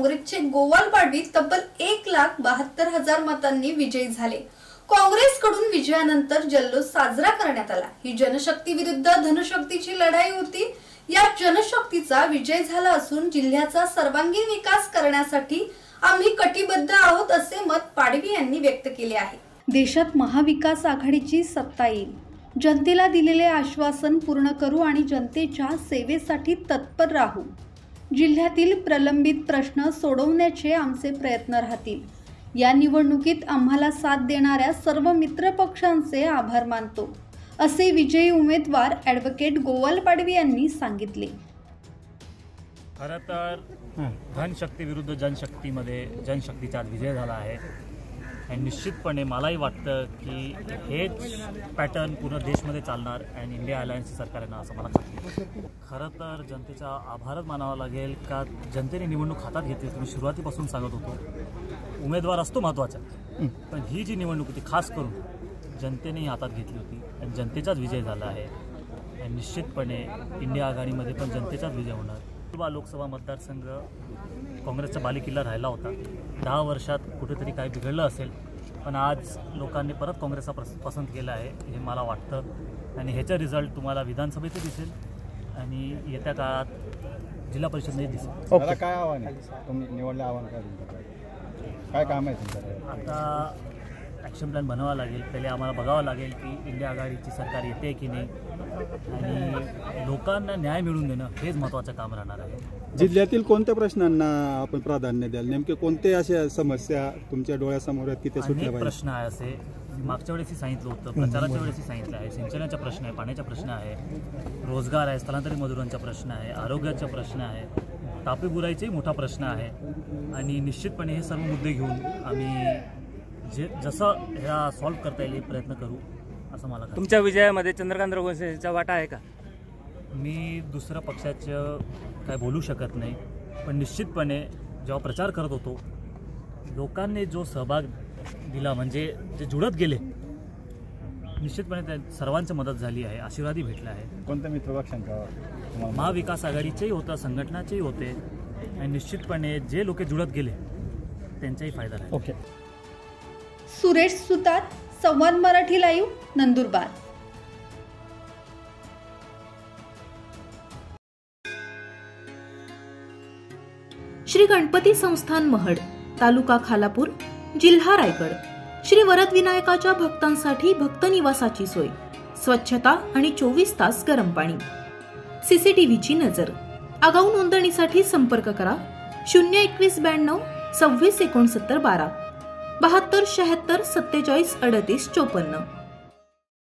काँग्रेसचे गोवाल पाडवी तब्बल 1,72,000 मतांनी विजयी झाले। काँग्रेसकडून विजयानंतर जल्लोष साजरा करण्यात आला। ही जनशक्ती विरुद्ध धनशक्तीची लढाई होती। या जनशक्तीचा विजय झाला असून जिल्ह्याचा सर्वांगीण विकास करण्यासाठी आम्ही कटिबद्ध आहोत असे मत पाडवी यांनी व्यक्त केले आहे। देशात महाविकास आघाडीची सत्ता येईल। जनतेला दिलेले आश्वासन पूर्ण करू आणि जनतेच्या सेवेसाठी तत्पर राहू। जिल्ह्यातील प्रलंबित प्रश्न सोडवण्याचे आमचे प्रयत्न राहतील। या निवडणुकीत आम्हाला साथ देणाऱ्या सर्व मित्र पक्षांचे आभार मानतो, असे विजयी उमेदवार ॲडव्होकेट गोवाल पाडवी यांनी सांगितले। खरं तर धनशक्ती विरुद्ध जनशक्तीमध्ये जनशक्तीचा विजय झाला आहे आणि निश्चितपणे मलाही वाटतं की हेच पॅटर्न पूर्ण देशमध्ये चालणार आणि इंडिया अलायन्स सरकारनं असं मला वाटतं। खरं तर जनतेचा आभारच मानावा लागेल का जनतेने निवडणूक हातात घेतली। तुम्ही सुरुवातीपासून सांगत होतो उमेदवार असतो महत्त्वाचा, पण ही जी निवडणूक होती खास करून जनतेने हातात घेतली होती आणि जनतेचाच विजय झाला आहे आणि निश्चितपणे इंडिया आघाडीमध्ये पण जनतेचाच विजय होणार। लोकसभा मतदारसंघ काँग्रेसचा बालेकिल्ला राहिला होता। 10 वर्षात कुठेतरी काही बिघडलं असेल, पण आज लोकांनी परत काँग्रेसचा पसंत केला आहे हे मला वाटतं आणि ह्याचा रिझल्ट तुम्हाला विधानसभेत दिसेल आणि येत्या काळात जिल्हा परिषदेत दिसेल। ओके, काय आव्हान आहे तुम्ही निवडलं, आव्हान काय काम आहे तुमचं? आता ॲक्शन प्लॅन बनवावा लागेल। पहिले आम्हाला बघावं लागेल की इंडिया आघाडीची सरकार येते की नाही आणि लोकांना न्याय मिळवून देणं हेच महत्त्वाचं काम राहणार आहे। जिल्ह्यातील कोणत्या प्रश्नांना आपण प्राधान्य द्याल? नेमके कोणते अशा समस्या तुमच्या डोळ्यासमोर आहेत की ते सुटल्या पाहिजे? प्रश्न आहे असे मागच्या वेळेसही सांगितलं होतं, प्रचाराच्या वेळेसही सांगितलं आहे। सिंचनाचा प्रश्न आहे, पाण्याचा प्रश्न आहे, रोजगार आहे, स्थलांतरित मजुरांचा प्रश्न आहे, आरोग्याचा प्रश्न आहे, तापी बुराईचाही मोठा प्रश्न आहे आणि निश्चितपणे हे सर्व मुद्दे घेऊन आम्ही जसं ह्या सॉल्व्ह करता येईल प्रयत्न करू असं मला। तुमच्या विजयामध्ये चंद्रकांत रघुवंशीचा वाटा आहे का? मी दुसऱ्या पक्षाचं काय बोलू शकत नाही, पण निश्चितपणे जेव्हा प्रचार करत होतो लोकांनी जो सहभाग दिला म्हणजे जे जुळत गेले, निश्चितपणे त्या सर्वांची मदत झाली आहे, आशीर्वादही भेटला आहे। कोणत्या मित्रपक्षांचा? महाविकास आघाडीचेही होतं, संघटनाचेही होते आणि निश्चितपणे जे लोक जुळत गेले त्यांचाही फायदा झाला। ओके। सुरेश सुतार, संवाद मराठी लाईव्ह, नंदुरबार। श्री गणपती संस्थान महड, तालुका खालापूर, जिल्हा रायगड। श्री वरद विनायकाच्या भक्तांसाठी भक्त निवासाची सोय, स्वच्छता आणि 24 तास गरम पाणी, सीसीटीव्हीची नजर। आगाऊ नोंदणीसाठी संपर्क करा 02192 26 69 12 72 76 47 38 54।